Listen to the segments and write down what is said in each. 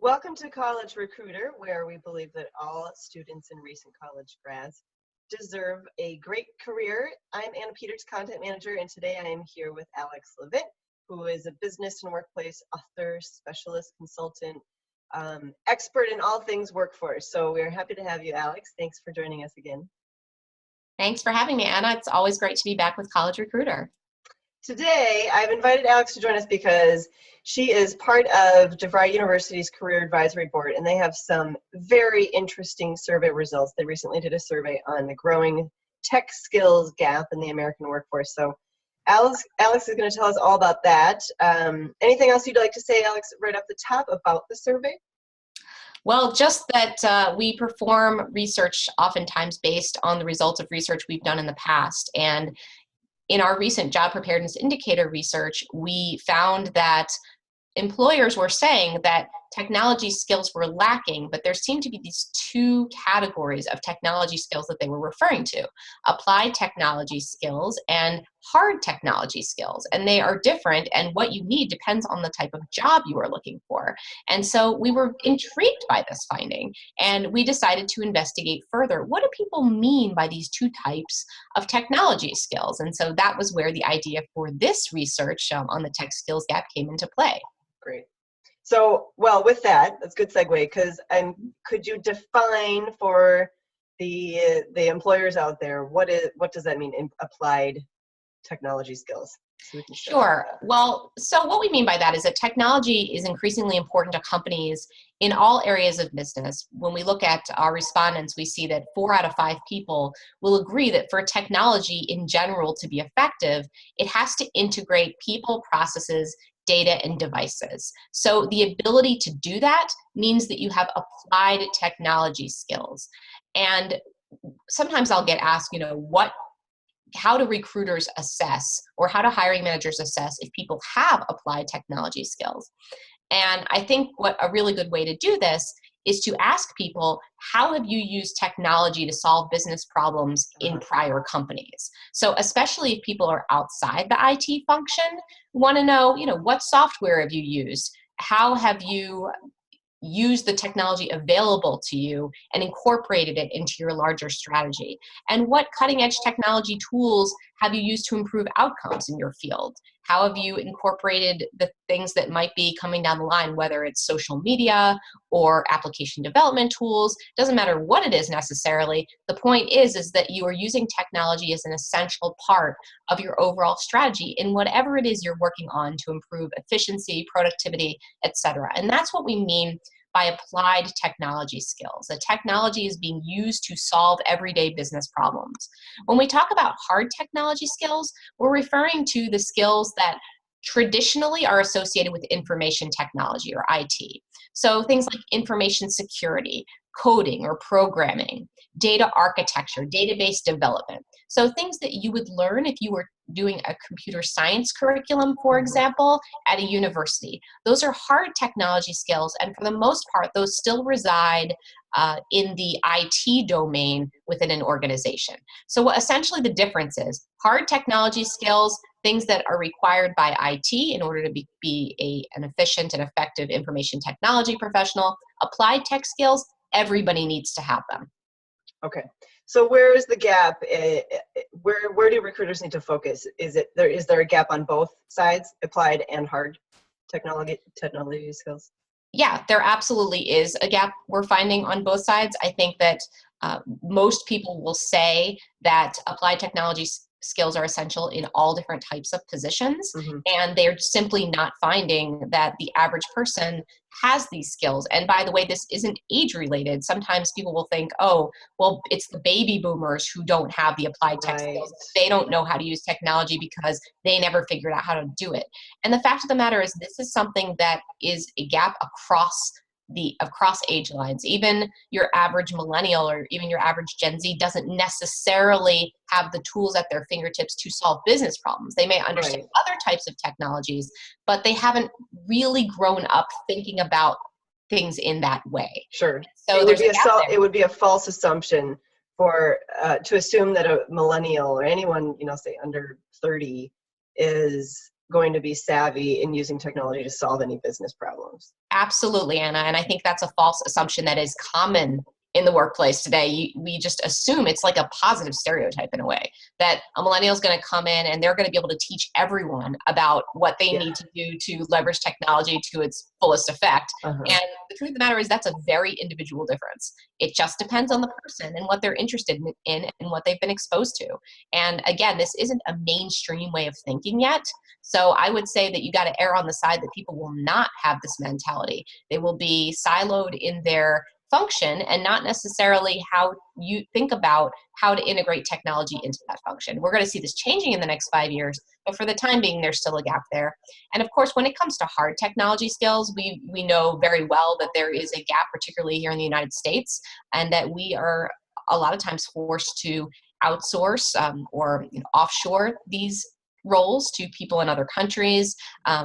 Welcome to College Recruiter, where we believe that all students and recent college grads deserve a great career. I'm Anna Peters, Content Manager, and today I am here with Alex Levit, who is a business and workplace author, specialist, consultant, expert in all things workforce. So we're happy to have you, Alex. Thanks for joining us again. Thanks for having me, Anna. It's always great to be back with College Recruiter. Today, I've invited Alex to join us because she is part of Devry University's Career Advisory Board, and they have some very interesting survey results. They recently did a survey on the growing tech skills gap in the American workforce. So Alex is going to tell us all about that. Anything else you'd like to say, Alex, right off the top about the survey? Well, just that we perform research oftentimes based on the results of research we've done in the past. And in our recent job preparedness indicator research, we found that employers were saying that technology skills were lacking, but there seemed to be these two categories of technology skills that they were referring to: applied technology skills and hard technology skills. And they are different, and what you need depends on the type of job you are looking for. And so we were intrigued by this finding, and we decided to investigate further. What do people mean by these two types of technology skills? And so that was where the idea for this research on the tech skills gap came into play. Great. So, well, with that, that's a good segue, because could you define for the employers out there, what does that mean in applied technology skills? So we can Sure. Well, so what we mean by that is that technology is increasingly important to companies in all areas of business. When we look at our respondents, we see that 4 out of 5 people will agree that for technology in general to be effective, it has to integrate people, processes, data, and devices. So the ability to do that means that you have applied technology skills. And sometimes I'll get asked, how do recruiters assess, or how do hiring managers assess if people have applied technology skills? And I think what a really good way to do this is to ask people, how have you used technology to solve business problems in prior companies? So especially if people are outside the IT function, we want to know, what software have you used? How have you use the technology available to you and incorporated it into your larger strategy? And what cutting edge technology tools have you used to improve outcomes in your field? How have you incorporated the things that might be coming down the line, whether it's social media or application development tools? Doesn't matter what it is necessarily. The point is that you are using technology as an essential part of your overall strategy in whatever it is you're working on to improve efficiency, productivity, etc. And that's what we mean by applied technology skills. The technology is being used to solve everyday business problems. When we talk about hard technology skills, we're referring to the skills that traditionally are associated with information technology, or IT. So things like information security, coding or programming, data architecture, database development. So things that you would learn if you were doing a computer science curriculum, for example, at a university. Those are hard technology skills, and for the most part, those still reside in the IT domain within an organization. So what essentially the difference is, hard technology skills, things that are required by IT in order to be an efficient and effective information technology professional. Applied tech skills, everybody needs to have them. Okay. So where is the gap? Where do recruiters need to focus? Is there a gap on both sides, applied and hard technology skills? Yeah, there absolutely is a gap we're finding on both sides. I think that most people will say that applied technology skills are essential in all different types of positions, and they're simply not finding that the average person has these skills. And by the way, this isn't age related. Sometimes people will think, oh, well, it's the baby boomers who don't have the applied tech skills. They don't know how to use technology because they never figured out how to do it. And the fact of the matter is, this is something that is a gap across age lines. Even your average millennial or even your average Gen Z doesn't necessarily have the tools at their fingertips to solve business problems. They may understand other types of technologies, but they haven't really grown up thinking about things in that way. Sure. So it would be a false assumption for to assume that a millennial or anyone, say under 30, is going to be savvy in using technology to solve any business problems. Absolutely, Anna. And I think that's a false assumption that is common in the workplace today. We just assume it's like a positive stereotype in a way, that a millennial is going to come in and they're going to be able to teach everyone about what they need to do to leverage technology to its fullest effect. And the truth of the matter is that's a very individual difference. It just depends on the person and what they're interested in and what they've been exposed to. And again, this isn't a mainstream way of thinking yet. So I would say that you got to err on the side that people will not have this mentality. They will be siloed in their function and not necessarily how you think about how to integrate technology into that function. We're going to see this changing in the next 5 years, but for the time being, there's still a gap there. And of course, when it comes to hard technology skills, we know very well that there is a gap, particularly here in the United States, and that we are a lot of times forced to outsource or offshore these roles to people in other countries.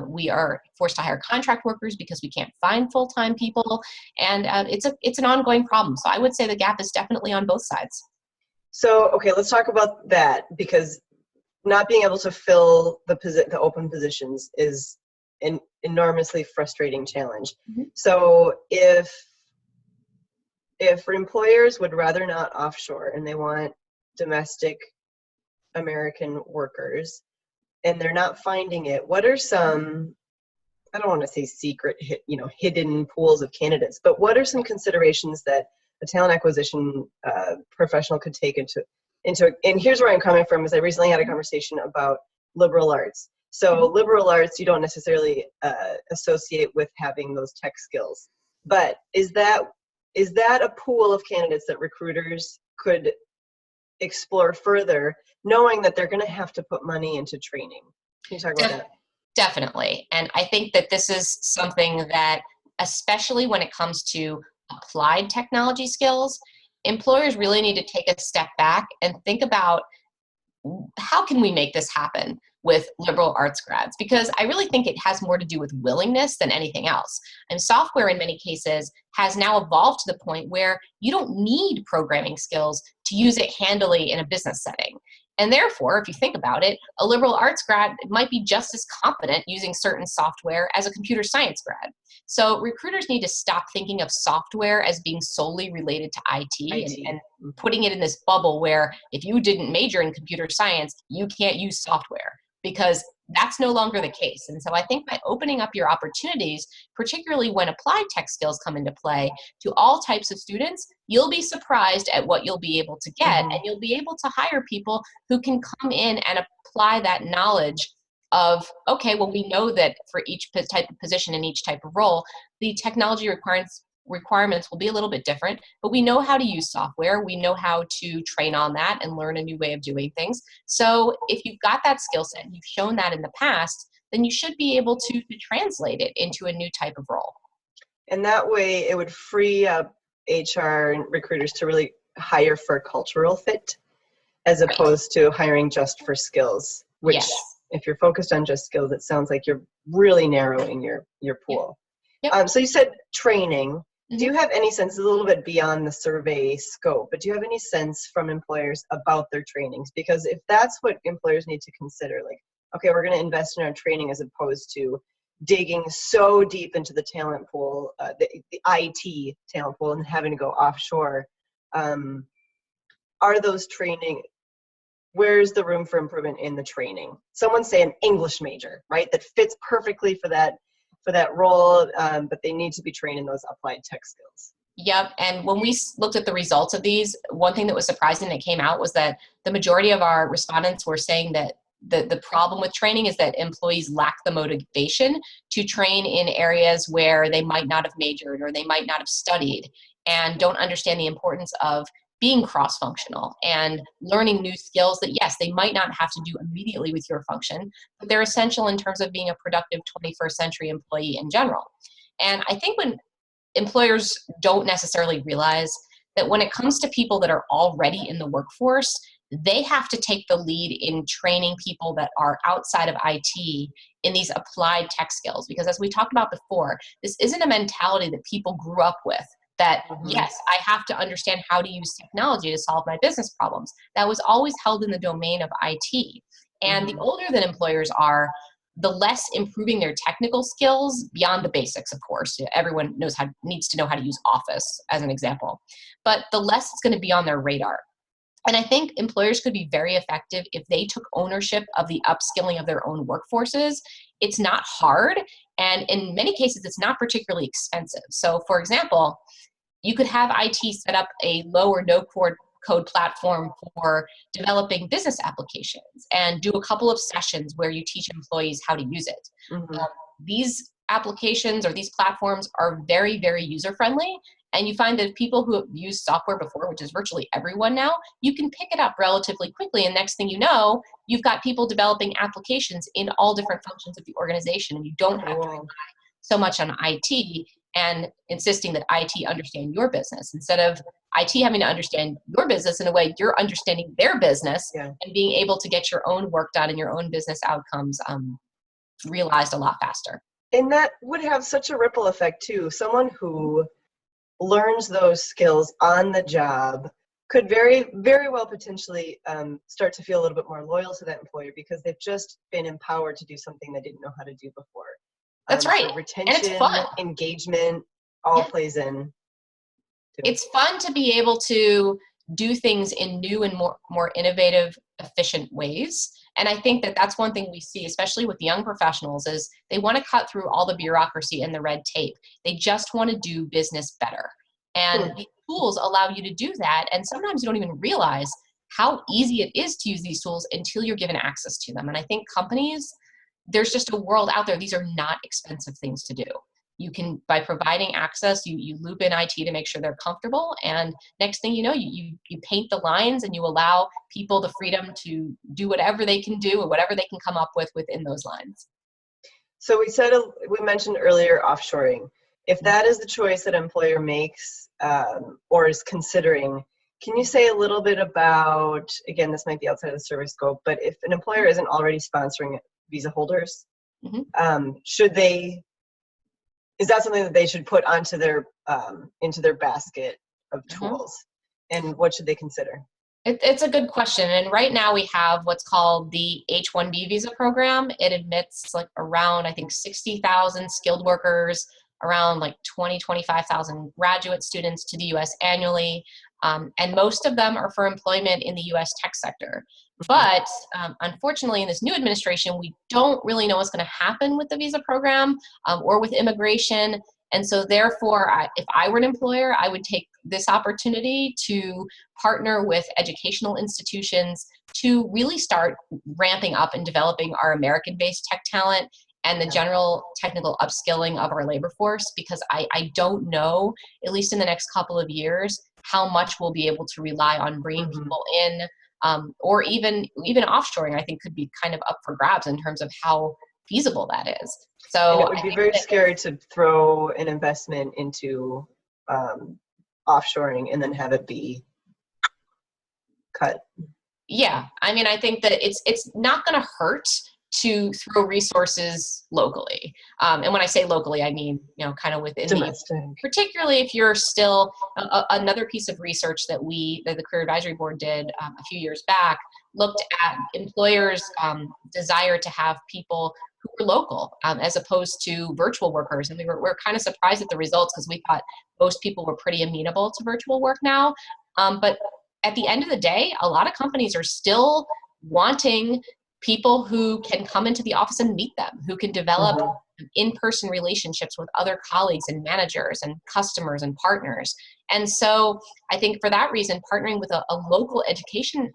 We are forced to hire contract workers because we can't find full-time people, and it's an ongoing problem. So I would say the gap is definitely on both sides. So, okay, let's talk about that, because not being able to fill the open positions is an enormously frustrating challenge. So if employers would rather not offshore and they want domestic American workers, and they're not finding it, what are some, I don't want to say secret, hidden pools of candidates, but what are some considerations that a talent acquisition professional could take into, and here's where I'm coming from, is I recently had a conversation about liberal arts. So liberal arts, you don't necessarily associate with having those tech skills, but is that a pool of candidates that recruiters could explore further, knowing that they're going to have to put money into training? Can you talk about that? Definitely. And I think that this is something that, especially when it comes to applied technology skills, employers really need to take a step back and think about, how can we make this happen with liberal arts grads? Because I really think it has more to do with willingness than anything else. And software in many cases has now evolved to the point where you don't need programming skills to use it handily in a business setting. And therefore, if you think about it, a liberal arts grad might be just as competent using certain software as a computer science grad. So recruiters need to stop thinking of software as being solely related to IT. And putting it in this bubble where if you didn't major in computer science, you can't use software, because that's no longer the case. And so I think by opening up your opportunities, particularly when applied tech skills come into play, to all types of students, you'll be surprised at what you'll be able to get. And you'll be able to hire people who can come in and apply that knowledge of, okay, well, we know that for each type of position and each type of role, the technology requirements will be a little bit different, but we know how to use software. We know how to train on that and learn a new way of doing things. So if you've got that skill set and you've shown that in the past, then you should be able to translate it into a new type of role. And that way it would free up HR and recruiters to really hire for cultural fit, as opposed to hiring just for skills, which if you're focused on just skills, it sounds like you're really narrowing your pool. So you said training. Do you have any sense, a little bit beyond the survey scope, but do you have any sense from employers about their trainings? Because if that's what employers need to consider, like, okay, we're going to invest in our training as opposed to digging so deep into the talent pool, the IT talent pool, and having to go offshore, are those training, where's the room for improvement in the training? Someone say an English major, right, that fits perfectly for that role, but they need to be trained in those applied tech skills. Yep. And when we looked at the results of these, one thing that was surprising that came out was that the majority of our respondents were saying that the problem with training is that employees lack the motivation to train in areas where they might not have majored or they might not have studied, and don't understand the importance of being cross-functional and learning new skills that, yes, they might not have to do immediately with your function, but they're essential in terms of being a productive 21st century employee in general. And I think when employers don't necessarily realize that when it comes to people that are already in the workforce, they have to take the lead in training people that are outside of IT in these applied tech skills. Because as we talked about before, this isn't a mentality that people grew up with, that, yes, I have to understand how to use technology to solve my business problems. That was always held in the domain of IT. And the older that employers are, the less improving their technical skills beyond the basics, of course. Everyone needs to know how to use Office as an example, but the less it's going to be on their radar. And I think employers could be very effective if they took ownership of the upskilling of their own workforces. It's not hard, and in many cases, it's not particularly expensive. So, for example, you could have IT set up a low or no code platform for developing business applications and do a couple of sessions where you teach employees how to use it. Mm-hmm. These applications or these platforms are very, very user-friendly. And you find that people who have used software before, which is virtually everyone now, you can pick it up relatively quickly. And next thing you know, you've got people developing applications in all different functions of the organization. And you don't have to rely so much on IT and insisting that IT understand your business. Instead of IT having to understand your business, in a way, you're understanding their business and being able to get your own work done and your own business outcomes realized a lot faster. And that would have such a ripple effect too. Someone who learns those skills on the job could very, very well potentially start to feel a little bit more loyal to that employer because they've just been empowered to do something they didn't know how to do before. That's right. So retention, and it's fun. engagement, all plays in. It's fun to be able to do things in new and more innovative, efficient ways. And I think that that's one thing we see, especially with young professionals, is they want to cut through all the bureaucracy and the red tape. They just want to do business better. And these tools allow you to do that. And sometimes you don't even realize how easy it is to use these tools until you're given access to them. And I think companies, there's just a world out there. These are not expensive things to do. You can, by providing access, you loop in IT to make sure they're comfortable. And next thing you know, you paint the lines and you allow people the freedom to do whatever they can do or whatever they can come up with within those lines. So we mentioned earlier offshoring. If that is the choice that an employer makes or is considering, can you say a little bit about, again, this might be outside of the service scope, but if an employer isn't already sponsoring visa holders, is that something that they should put onto their into their basket of tools? And what should they consider? It's a good question. And right now we have what's called the H-1B visa program. It admits like around, I think, 60,000 skilled workers, around like 25,000 graduate students to the U.S. annually. And most of them are for employment in the U.S. tech sector. But unfortunately, in this new administration, we don't really know what's going to happen with the visa program or with immigration. And so therefore, if I were an employer, I would take this opportunity to partner with educational institutions to really start ramping up and developing our American-based tech talent and the general technical upskilling of our labor force, because I don't know, at least in the next couple of years, how much we'll be able to rely on bringing people in, or even offshoring, I think could be kind of up for grabs in terms of how feasible that is. So and it would be very scary to throw an investment into offshoring and then have it be cut. Yeah, I mean, I think that it's not going to hurt to throw resources locally. And when I say locally, I mean, kind of within domestic. Particularly if you're still, another piece of research that the Career Advisory Board did a few years back, looked at employers' desire to have people who were local as opposed to virtual workers. And we're kind of surprised at the results because we thought most people were pretty amenable to virtual work now. But at the end of the day, a lot of companies are still wanting people who can come into the office and meet them, who can develop in-person relationships with other colleagues and managers and customers and partners. And so I think for that reason, partnering with a local education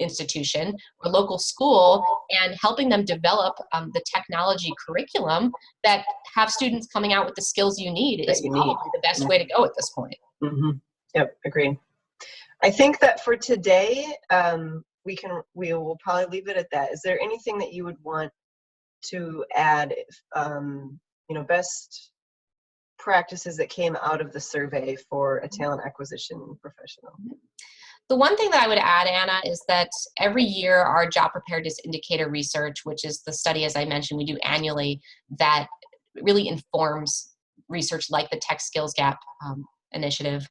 institution or local school and helping them develop the technology curriculum that have students coming out with the skills you need is probably the best way to go at this point. Yep, agreed. I think that for today, we will probably leave it at that. Is there anything that you would want to add, best practices that came out of the survey for a talent acquisition professional? The one thing that I would add, Anna, is that every year our job preparedness indicator research, which is the study, as I mentioned, we do annually, that really informs research like the Tech Skills Gap initiative.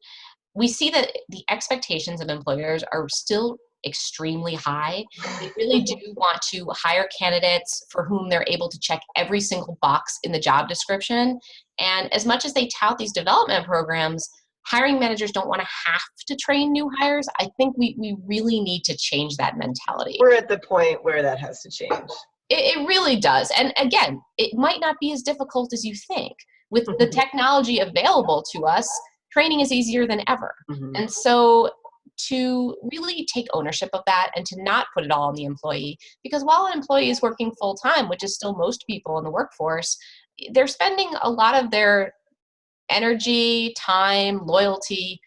We see that the expectations of employers are still extremely high. They really do want to hire candidates for whom they're able to check every single box in the job description. And as much as they tout these development programs, hiring managers don't want to have to train new hires. I think we really need to change that mentality. We're at the point where that has to change. It really does. And again, it might not be as difficult as you think. With the technology available to us, training is easier than ever. And so to really take ownership of that and to not put it all on the employee, because while an employee is working full time, which is still most people in the workforce, they're spending a lot of their energy, time, loyalty,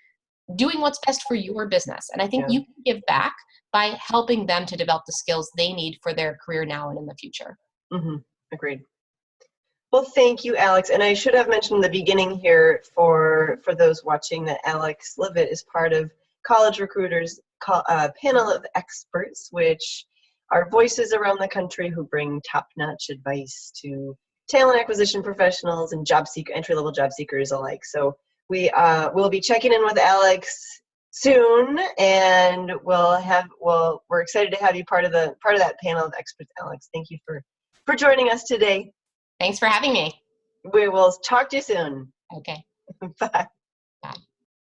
doing what's best for your business. And I think you can give back by helping them to develop the skills they need for their career now and in the future. Agreed. Well, thank you, Alex. And I should have mentioned in the beginning here for those watching that Alex Levit is part of College Recruiters' panel of experts, which are voices around the country who bring top-notch advice to talent acquisition professionals and entry-level job seekers alike. So we'll be checking in with Alex soon, and we're excited to have you part of that panel of experts. Alex, thank you for joining us today. Thanks for having me. We will talk to you soon. Okay. Bye.